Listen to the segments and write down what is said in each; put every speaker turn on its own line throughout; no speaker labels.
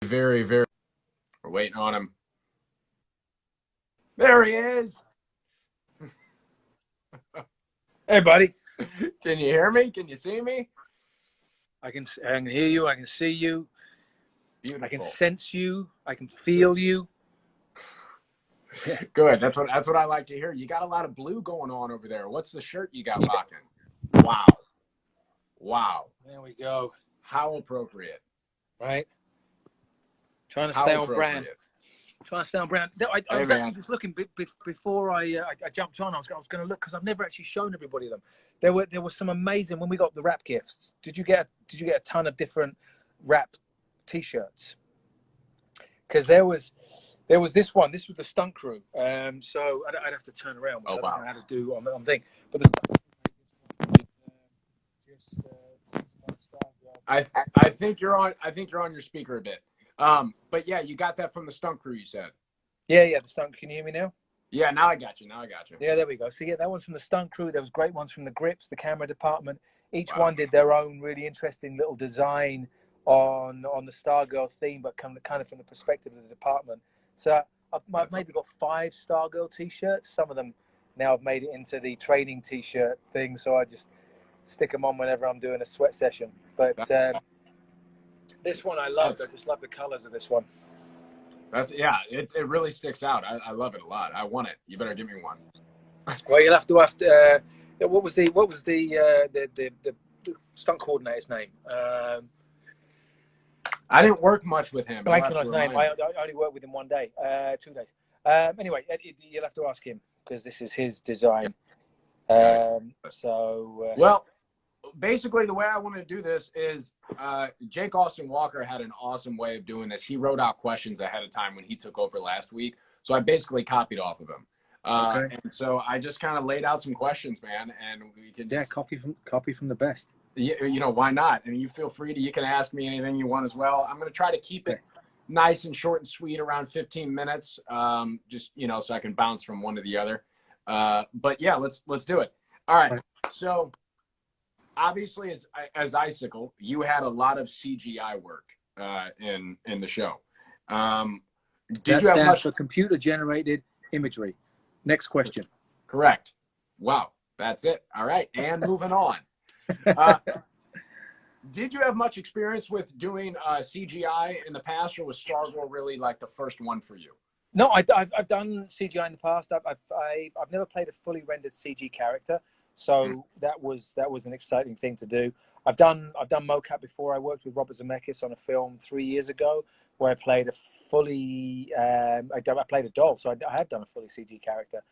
very, very. We're waiting on him. There he is.
Hey, buddy.
Can you hear me? Can you see me?
I can hear you. I can see you.
Beautiful.
I can sense you. I can feel you.
Good. That's what I like to hear. You got a lot of blue going on over there. What's the shirt you got rocking? Wow. Wow.
There we go.
How appropriate.
Right. Trying to
How
stay on
appropriate.
brand. Trying to stay on brand. I was actually just looking before I jumped on. I was going to look because I've never actually shown everybody them. There were some amazing when we got the rap gifts. Did you get a ton of different rap T-shirts? Because there was this one. This was the stunt crew. So I'd have to turn around, which I don't know how to do on thing. But
I think you're on. I think you're on your speaker a bit. But yeah, you got that from the stunt crew. You said.
Yeah. The stunt. Can you hear me now?
Yeah, now I got you.
Yeah, there we go. So yeah, that one's from the stunt crew. There was great ones from the grips, the camera department. Each one did their own really interesting little design on the Stargirl theme, but kind of from the perspective of the department. So I've maybe got 5 Stargirl T-shirts. Some of them now have made it into the training T-shirt thing, so I just stick them on whenever I'm doing a sweat session. But this one I love. I just love the colors of this one.
It really sticks out. I love it a lot. I want it. You better give me one.
Well, you'll have to. What was the stunt coordinator's name?
I didn't work much with him.
Blanking on his name. I only worked with him 1 day, 2 days. Anyway, you'll have to ask him because this is his design.
Well, basically the way I want to do this is Jake Austin Walker had an awesome way of doing this. He wrote out questions ahead of time when he took over last week. So I basically copied off of him. And so I just kind of laid out some questions, man, and we can just
copy from the best.
You know, why not? And you feel free to, you can ask me anything you want as well. I'm going to try to keep it nice and short and sweet, around 15 minutes, just, you know, so I can bounce from one to the other. But yeah, let's do it. All right. So obviously as Icicle, you had a lot of CGI work in the show. Did you have much
for computer generated imagery? Next question.
Correct. Wow. That's it. All right. And moving on. Did you have much experience with doing CGI in the past, or was Stargirl really like the first one for you?
No, I've done CGI in the past. I've never played a fully rendered CG character, so that was an exciting thing to do. I've done mocap before. I worked with Robert Zemeckis on a film 3 years ago where I played a fully I played a doll, so I have done a fully CG character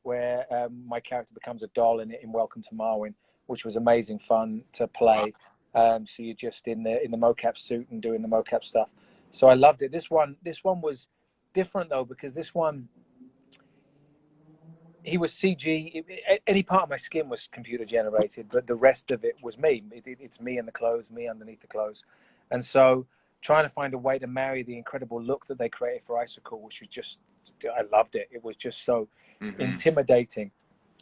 where my character becomes a doll in Welcome to Marwin, which was amazing fun to play. So you're just in the mocap suit and doing the mocap stuff. So I loved it. This one was different though, because this one, he was CG. Any part of my skin was computer generated, but the rest of it was me. It's me in the clothes, me underneath the clothes. And so trying to find a way to marry the incredible look that they created for Icicle, which was just, I loved it. It was just so intimidating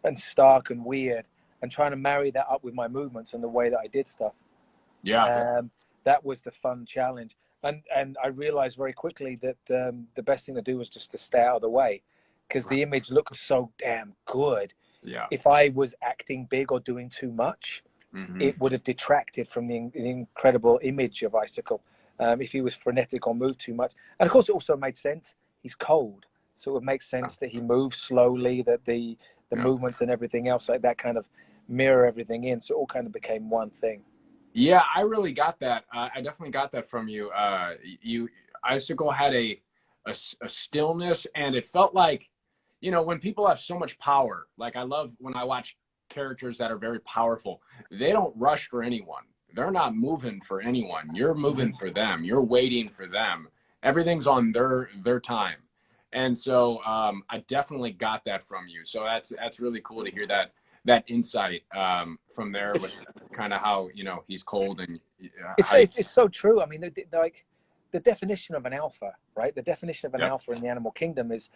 and stark and weird, and trying to marry that up with my movements and the way that I did stuff.
Yeah.
That was the fun challenge. And I realized very quickly that the best thing to do was just to stay out of the way, because the image looked so damn good.
Yeah.
If I was acting big or doing too much, it would have detracted from the incredible image of Icicle. If he was frenetic or moved too much. And of course, it also made sense. He's cold. So it would make sense that he moves slowly, that the movements and everything else like that kind of mirror everything in. So it all kind of became one thing.
Yeah, I really got that. I definitely got that from you. Icicle had a stillness, and it felt like, you know, when people have so much power, like I love when I watch characters that are very powerful, they don't rush for anyone. They're not moving for anyone. You're moving for them. You're waiting for them. Everything's on their time. And so I definitely got that from you. So that's really cool to hear that insight from there, with kind of how, you know, he's cold and
it's so true. I mean, like the definition of an alpha, right? The definition of an alpha in the animal kingdom is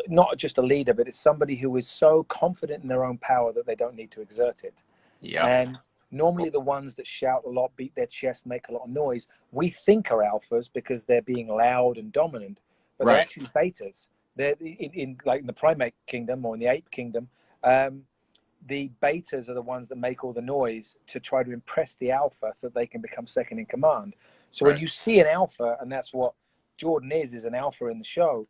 not just a leader, but it's somebody who is so confident in their own power that they don't need to exert it.
Yeah.
And Normally, the ones that shout a lot, beat their chest, make a lot of noise, we think are alphas because they're being loud and dominant, but they're
Right.
actually betas. They're in like in the primate kingdom or in the ape kingdom. The betas are the ones that make all the noise to try to impress the alpha so that they can become second in command. So when
Right.
you see an alpha, and that's what Jordan is an alpha in the show,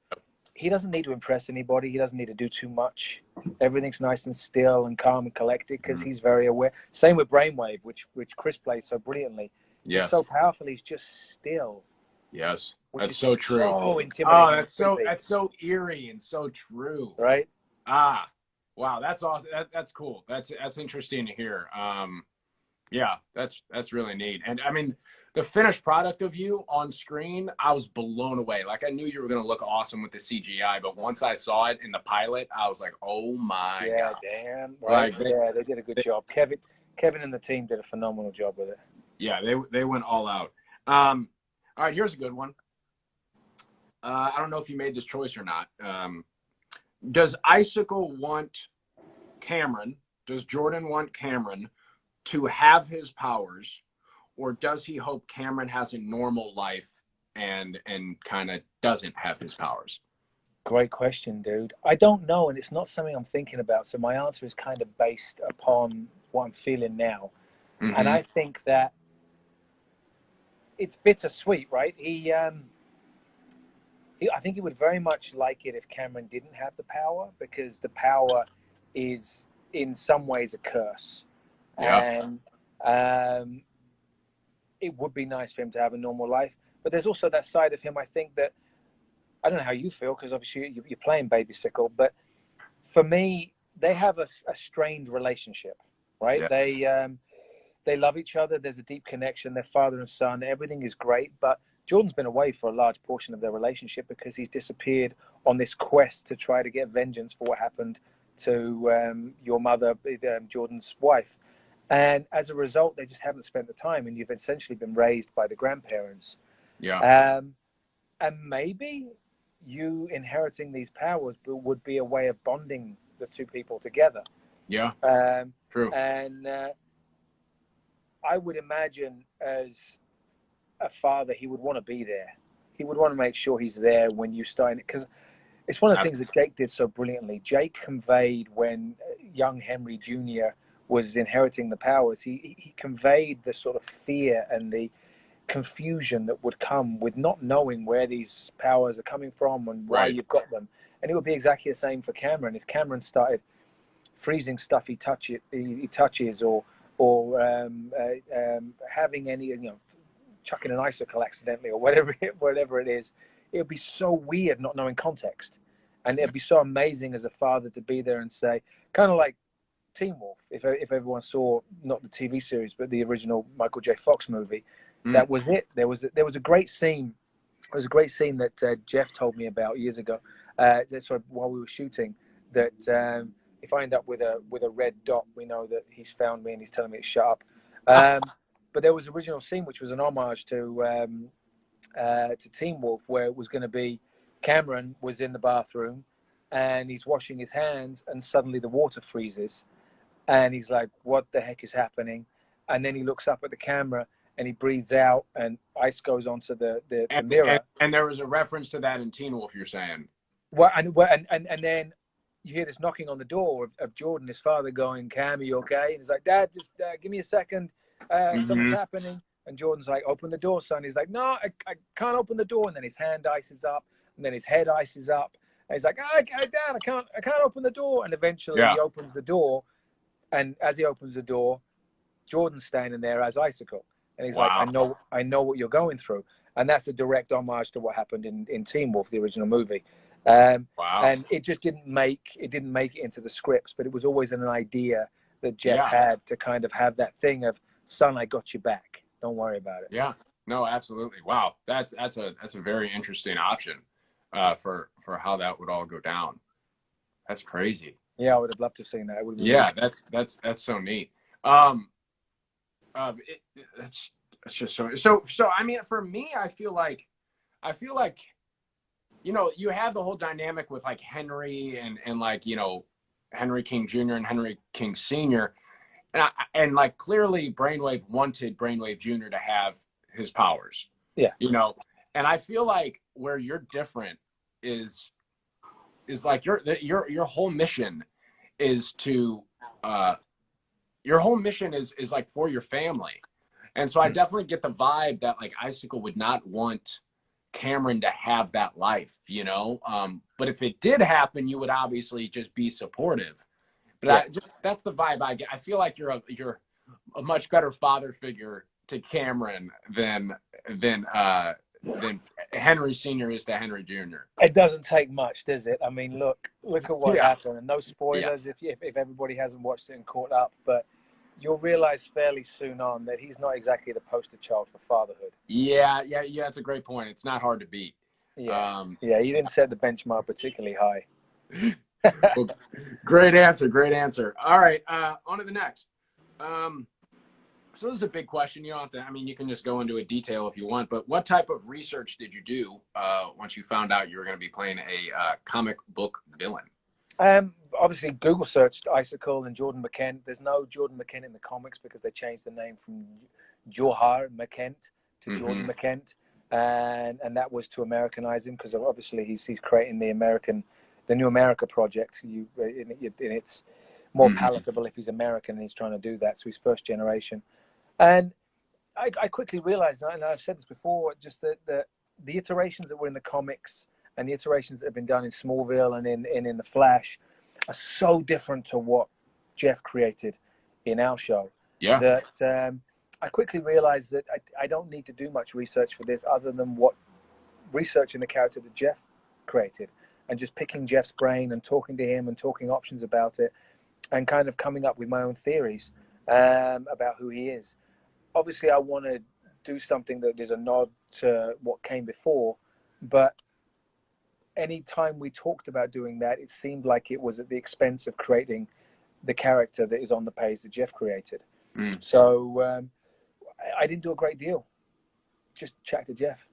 he doesn't need to impress anybody. He doesn't need to do too much. Everything's nice and still and calm and collected because he's very aware. Same with Brainwave, which Chris plays so brilliantly. He's
Yes.
so powerful. He's just still,
Yes.
which
That's
is
so true.
so
Oh,
intimidating and creepy,
that's so eerie and so true.
right?
Ah, wow, that's awesome. That's cool. That's interesting to hear. Yeah, that's really neat. And I mean, the finished product of you on screen, I was blown away. Like I knew you were gonna look awesome with the CGI, but once I saw it in the pilot, I was like, oh my
Yeah,
god.
damn right.
Like
Yeah, they did a good job. Kevin and the team did a phenomenal job with it.
yeah, they went all out. All right, here's a good one. I don't know if you made this choice or not. Does Icicle want Cameron? Does Jordan want Cameron to have his powers, or does he hope Cameron has a normal life and kind of doesn't have his powers?
Great question, dude. I don't know, and it's not something I'm thinking about. So my answer is kind of based upon what I'm feeling now, and
Mm-hmm.
I think that it's bittersweet, right? I think he would very much like it if Cameron didn't have the power because the power is in some ways a curse,
Yeah.
and it would be nice for him to have a normal life. But there's also that side of him. I think that I don't know how you feel because obviously you're playing Baby Sickle, but for me, they have a strained relationship, right?
Yeah.
They love each other. There's a deep connection. They're father and son. Everything is great, but Jordan's been away for a large portion of their relationship because he's disappeared on this quest to try to get vengeance for what happened to your mother, Jordan's wife. And as a result, they just haven't spent the time, and you've essentially been raised by the grandparents.
Yeah.
Um, and maybe you inheriting these powers would be a way of bonding the two people together.
Yeah.
Um,
True.
and I would imagine as a father, he would want to be there. He would want to make sure he's there when you start it. Because it's one of the things that Jake did so brilliantly. Jake conveyed when young Henry Jr. was inheriting the powers, he conveyed the sort of fear and the confusion that would come with not knowing where these powers are coming from and why
Right.
you've got them. And it would be exactly the same for Cameron. If Cameron started freezing stuff he touches, or having any, chucking an icicle accidentally or whatever it is, it would be so weird not knowing context, and it'd be so amazing as a father to be there and say, kind of like Teen Wolf. If everyone saw not the TV series but the original Michael J. Fox movie,
Mm.
that was it. There was a great scene. There was a great scene that Jeff told me about years ago. While we were shooting, that if I end up with a red dot, we know that he's found me and he's telling me to shut up. But there was an original scene which was an homage to Teen Wolf, where it was going to be Cameron was in the bathroom and he's washing his hands, and suddenly the water freezes, and he's like, "What the heck is happening?" And then he looks up at the camera and he breathes out, and ice goes onto the mirror.
And there was a reference to that in Teen Wolf, you're saying.
And then you hear this knocking on the door of Jordan, his father, going, "Cam, are you okay?" And he's like, "Dad, just give me a second. Something's
Mm-hmm.
happening." And Jordan's like, "Open the door, son." He's like, "No, I can't open the door." And then his hand ices up, and then his head ices up. And he's like, Dad, I can't open the door." And eventually
Yeah.
he opens the door, and as he opens the door, Jordan's standing there as Icicle, and he's like,
Wow.
I know what you're going through." And that's a direct homage to what happened in Teen Wolf, the original movie.
Wow.
And it just didn't make it into the scripts, but it was always an idea that Jeff
Yeah.
had to kind of have that thing of, "Son, I got you back. Don't worry about it."
Yeah. No, absolutely. Wow. That's a very interesting option for how that would all go down. That's crazy.
Yeah, I would have loved to have seen that. It would have been
Yeah,
really
that's so neat. Um, it's just so. I mean, for me, I feel like you have the whole dynamic with like Henry and like Henry King Jr. and Henry King Sr. and like clearly Brainwave wanted Brainwave Jr. to have his powers,
Yeah.
you know, and I feel like where you're different is like your whole mission is to your whole mission is like for your family. And so I definitely get the vibe that like Icicle would not want Cameron to have that life, you know? But if it did happen, you would obviously just be supportive. But
Yeah.
that's the vibe I get. I feel like you're a much better father figure to Cameron than Henry Sr. is to Henry Jr.
It doesn't take much, does it? I mean, look at what
Yeah.
happened, and no
Yeah.
spoilers if everybody hasn't watched it and caught up, but you'll realize fairly soon on that he's not exactly the poster child for fatherhood.
Yeah. That's a great point. It's not hard to beat.
Yeah, he didn't set the benchmark particularly high.
Well, great answer. Great answer. All right. On to the next. So this is a big question. You don't have to, I mean, you can just go into a detail if you want, but what type of research did you do once you found out you were going to be playing a comic book villain?
Obviously, Google searched Icicle and Jordan McKent. There's no Jordan McKent in the comics because they changed the name from Johar McKent to Jordan McKent, and that was to Americanize him because obviously he's creating the New America project. It's more palatable if he's American and he's trying to do that. So he's first generation, and I quickly realized, and I've said this before, just that the iterations that were in the comics and the iterations that have been done in Smallville and in the Flash are so different to what Jeff created in our show.
Yeah.
That I quickly realized that I don't need to do much research for this other than researching the character that Jeff created and just picking Jeff's brain and talking to him and talking options about it and kind of coming up with my own theories about who he is. Obviously, I want to do something that is a nod to what came before, but any time we talked about doing that, it seemed like it was at the expense of creating the character that is on the page that Jeff created. So I didn't do a great deal. Just chat to Jeff.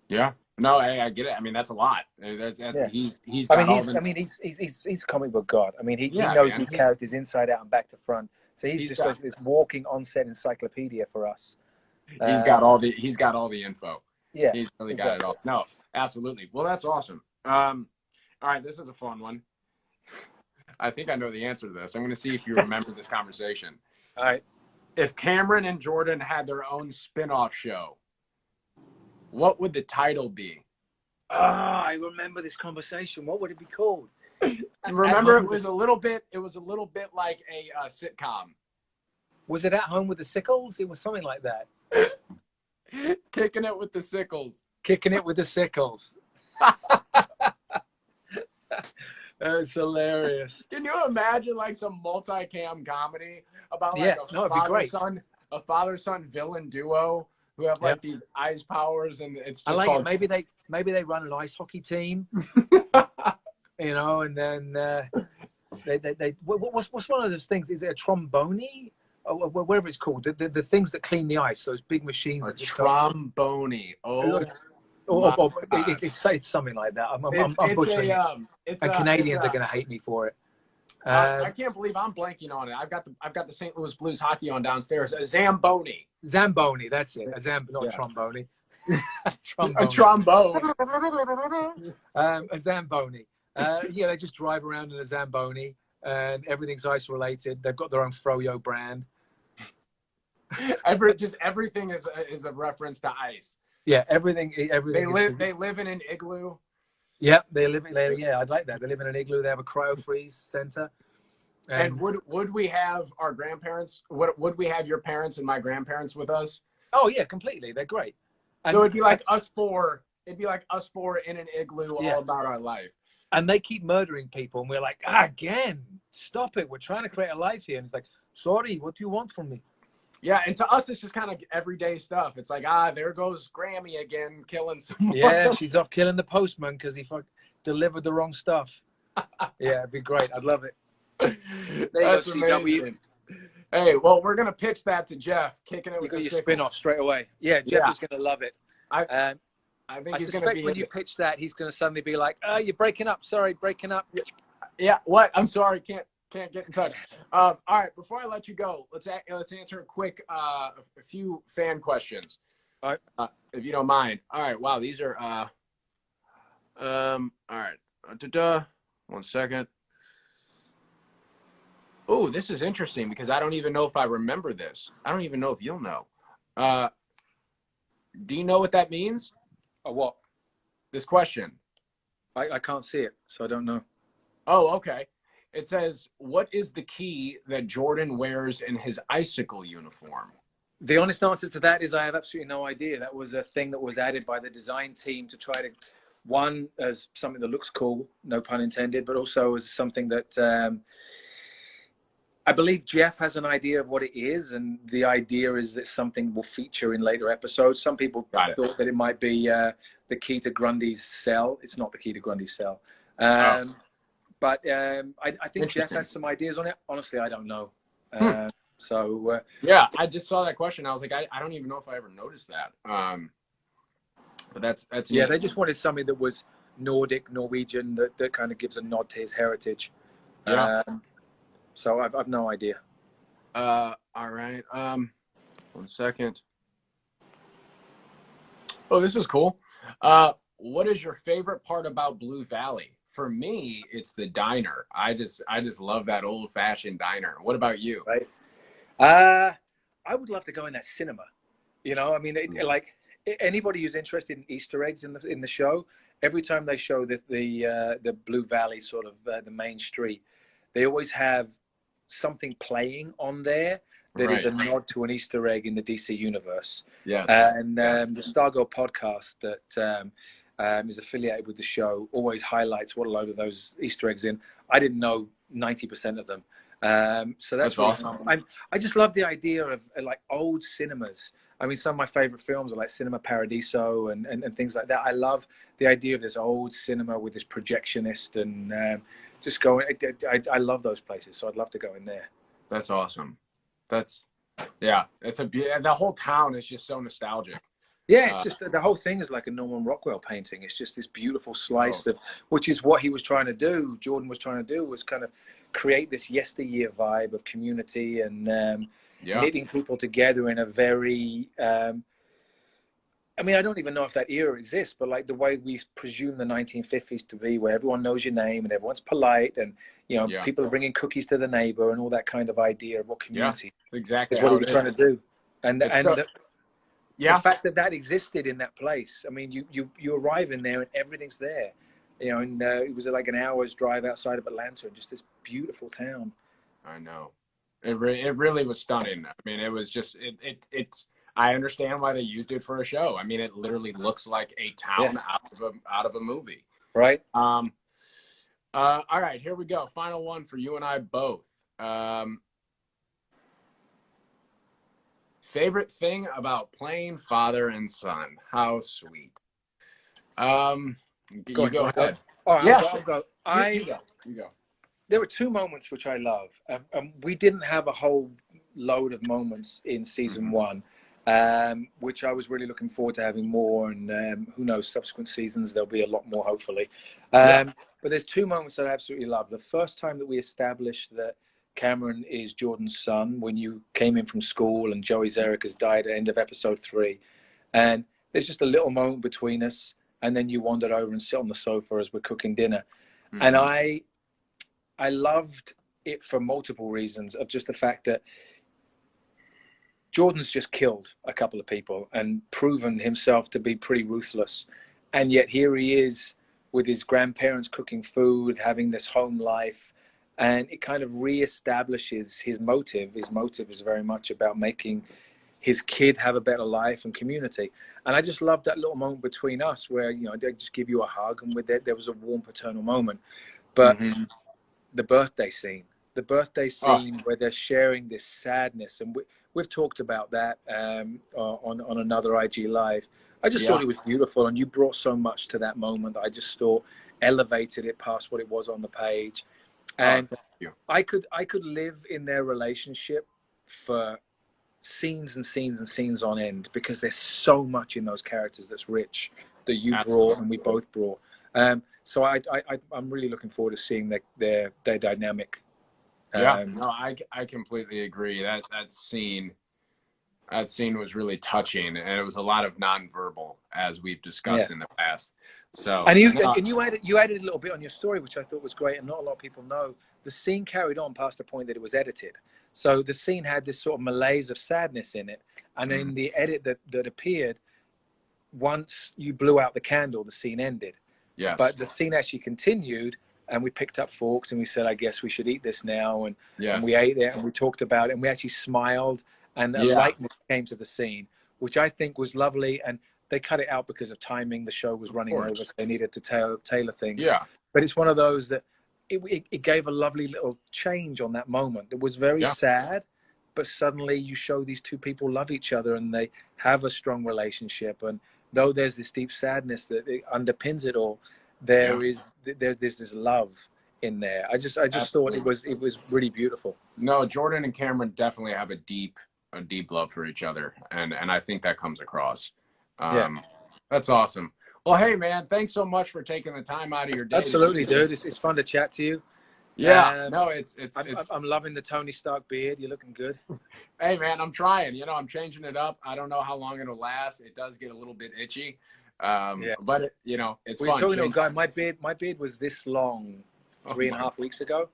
Yeah. No, I get it. I mean, that's a lot. He's
I
got
mean, he's a comic book god. I mean, he
Yeah,
knows
man.
these characters inside out and back to front. So he's just like this walking on-set encyclopedia for us.
He's got all the info.
Yeah,
He's really got it all. No, absolutely. Well, that's awesome. All right, this is a fun one. I think I know the answer to this. I'm going to see if you remember this conversation.
All right.
If Cameron and Jordan had their own spin-off show, what would the title be?
I remember this conversation. What would it be called?
Remember, it was a little bit like a sitcom.
Was it At Home with the Sickles? It was something like that.
Kicking it with the Sickles.
Kicking it with the Sickles. That's hilarious.
Can you imagine like some multi-cam comedy about like a father-son villain duo who have like these ice powers, and it's just
I like it. Maybe they run an ice hockey team, you know, and then what's one of those things? Is it a trombone? Or whatever it's called, the things that clean the ice, those big machines.
A trombone.
It's something like that. I'm butchering it. Canadians are going to hate me for it.
I can't believe I'm blanking on it. I've got the St. Louis Blues hockey on downstairs. A Zamboni.
Zamboni, that's it. Not trombone.
A trombone.
A Zamboni. They just drive around in a Zamboni, and everything's ice related. They've got their own Froyo brand.
Everything is a reference to ice.
Yeah, everything.
They live in an igloo.
Yeah, I'd like that. They live in an igloo. They have a cryo freeze center.
And would we have our grandparents? Would we have your parents and my grandparents with us?
Oh yeah, completely. They're great.
And so it'd be like us four. It'd be like us four in an igloo, all about our life.
And they keep murdering people, and we're like, again, stop it. We're trying to create a life here. And it's like, sorry, what do you want from me?
Yeah, and to us, it's just kind of everyday stuff. It's like, there goes Grammy again, killing someone.
Yeah, she's off killing the postman because he delivered the wrong stuff. Yeah, it'd be great. I'd love it.
That's amazing. Hey, well, we're going to pitch that to Jeff, kicking it with the
your spin-off straight away. Yeah, Jeff is going to love it. I think he's going to be... when you pitch that, he's going to suddenly be like, you're breaking up. Sorry, breaking up.
Yeah, what? I'm sorry, can't... Can't get in touch. All right, before I let you go, let's answer a quick a few fan questions,
All right.
if you don't mind. All right, wow, these are all right. Da-da. One second. Oh, this is interesting because I don't even know if I remember this. I don't even know if you'll know. Uh, do you know what that means?
What?
This question.
I can't see it, so I don't know.
Oh, okay. It says, "What is the key that Jordan wears in his icicle uniform?"
The honest answer to that is I have absolutely no idea. That was a thing that was added by the design team to try to, one, as something that looks cool, no pun intended, but also as something that I believe Jeff has an idea of what it is, and the idea is that something will feature in later episodes. Some people
Got it.
thought that it might be the key to Grundy's cell. It's not the key to Grundy's cell.
Oh,
But I think Jeff
interesting.
has some ideas on it. Honestly, I don't know.
Hmm.
So
Yeah, I just saw that question. I was like, I don't even know if I ever noticed that. But that's
yeah,
neat.
they just wanted something that was Nordic, Norwegian, that kind of gives a nod to his heritage.
Yeah.
So I've no idea.
All right. One second. Oh, this is cool. What is your favorite part about Blue Valley? For me, it's the diner. I just love that old fashioned diner. What about you?
Right. I would love to go in that cinema. You know, I mean, like anybody who's interested in Easter eggs in the show, every time they show the Blue Valley sort of the main street, they always have something playing on there that is
Right.
a nod to an Easter egg in the DC universe.
Yes.
And
Yes.
the Stargirl podcast that is affiliated with the show always highlights what a load of those Easter eggs in. I didn't know 90% of them. So that's really
awesome.
fun. I just love the idea of like old cinemas. I mean, some of my favorite films are like Cinema Paradiso and things like that. I love the idea of this old cinema with this projectionist and just going. I love those places, so I'd love to go in there.
That's awesome. That's yeah. The whole town is just so nostalgic.
Yeah, it's
Uh,
just the whole thing is like a Norman Rockwell painting. It's just this beautiful
oh,
slice of, which is what he was trying to do. Jordan was trying to do was kind of create this yesteryear vibe of community and
yeah.
knitting people together in a very. I mean, I don't even know if that era exists, but like the way we presume the 1950s to be, where everyone knows your name and everyone's polite, and
Yeah.
people are bringing cookies to the neighbor and all that kind of idea of what
Yeah.
community
Exactly
is what
how
he
it
was
is.
trying to do, and
It's
and
so
the
yeah.
fact that that existed in that place. I mean, you arrive in there and everything's there, and it was like an hour's drive outside of Atlanta, and just this beautiful town.
I know. It really was stunning. I mean, it was just it's. I understand why they used it for a show. I mean, it literally looks like a
Yeah,
town out of a movie.
right.
Um. All right, here we go. Final one for you and I both. Um. Favorite thing about playing father and son? How sweet. Um.
Go
You
on, you
go
want to go?
ahead.
All right,
Yeah.
I'll go.
You go. You go.
There were two moments which I love. We didn't have a whole load of moments in season
Mm-hmm.
one, which I was really looking forward to having more. And who knows, subsequent seasons there'll be a lot more, hopefully.
Yeah.
But there's two moments that I absolutely love. The first time that we established that Cameron is Jordan's son, when you came in from school and Joey Zarek has died at the end of episode 3, and there's just a little moment between us, and then you wandered over and sit on the sofa as we're cooking dinner, and
Mm-hmm.
I loved it for multiple reasons, of just the fact that Jordan's just killed a couple of people and proven himself to be pretty ruthless. And yet here he is with his grandparents cooking food, having this home life. And it kind of reestablishes his motive. His motive is very much about making his kid have a better life and community. And I just loved that little moment between us where, they just give you a hug, and with it, there was a warm paternal moment. But
Mm-hmm.
the birthday scene,
Oh,
where they're sharing this sadness, and we've talked about that on another IG live. I just
yeah.
thought it was beautiful, and you brought so much to that moment that I just thought elevated it past what it was on the page.
Oh,
And
thank you.
I could live in their relationship for scenes and scenes and scenes on end, because there's so much in those characters that's rich, that you brought and we
Absolutely.
both brought. So I'm really looking forward to seeing their dynamic.
Yeah, no, I completely agree. That scene was really touching, and it was a lot of nonverbal, as we've
Yeah.
discussed in the past. So,
And
no,
you added a little bit on your story, which I thought was great, and not a lot of people know. The scene carried on past the point that it was edited. So the scene had this sort of malaise of sadness in it, and in the edit that appeared, once you blew out the candle, the scene ended.
yes,
But the scene actually continued, and we picked up forks and we said, I guess we should eat this now. And we
yes,
ate it and we talked about it and we actually smiled, and a
yeah,
lightness came to the scene, which I think was lovely. And they cut it out because of timing. The show was
of
running over,
course,
so they needed to tailor things.
yeah,
But it's one of those that it gave a lovely little change on that moment. It was very
yeah,
sad, but suddenly you show these two people love each other and they have a strong relationship. And though there's this deep sadness that it underpins it all,
yeah.
there's this love in there. I just thought
Absolutely.
it was really beautiful.
No, Jordan and Cameron definitely have a deep love for each other, and I think that comes across.
Yeah,
Um, that's awesome. Well, hey man, thanks so much for taking the time out of your day to do
absolutely, dude.
this.
It's fun to chat to you.
Yeah, no, it's.
I'm loving the Tony Stark beard. You're looking good.
Hey man, I'm trying. I'm changing it up. I don't know how long it'll last. It does get a little bit itchy,
Yeah.
but it's
Well, you're
fun.
talking to a guy. My beard was this long
Oh
3.5 weeks ago,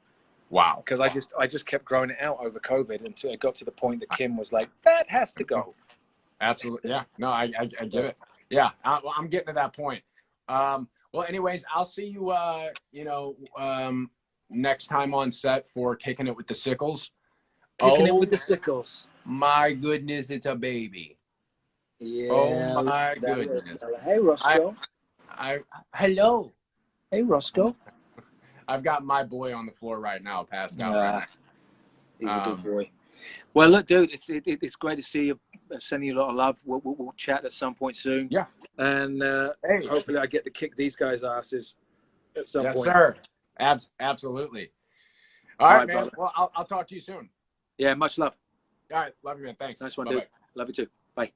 wow.
because I just kept growing it out over COVID until it got to the point that Kim was like, that has to go.
Absolutely. Yeah. No, I get it. Yeah. I'm getting to that point. Well, anyways, I'll see you, next time on set for Kicking It with the Sickles.
Kicking it
Oh
with the sickles.
my goodness, it's a baby. Oh
Yeah.
my
That little
goodness.
fella. Hey, Roscoe.
I hello.
Hey, Roscoe.
I've got my boy on the floor right now, passed out right
He's a
now.
good boy. Well, look, dude, it's great to see you. Sending you a lot of love. We'll chat at some point soon.
Yeah.
And
Hey.
hopefully I get to kick these guys' asses at some
Yes,
point.
sir. Absolutely. All right, man.
Brother.
Well, I'll talk to you soon.
Yeah, much love.
All right. Love you, man. Thanks.
Nice one,
Bye-bye.
dude. Love you too. Bye.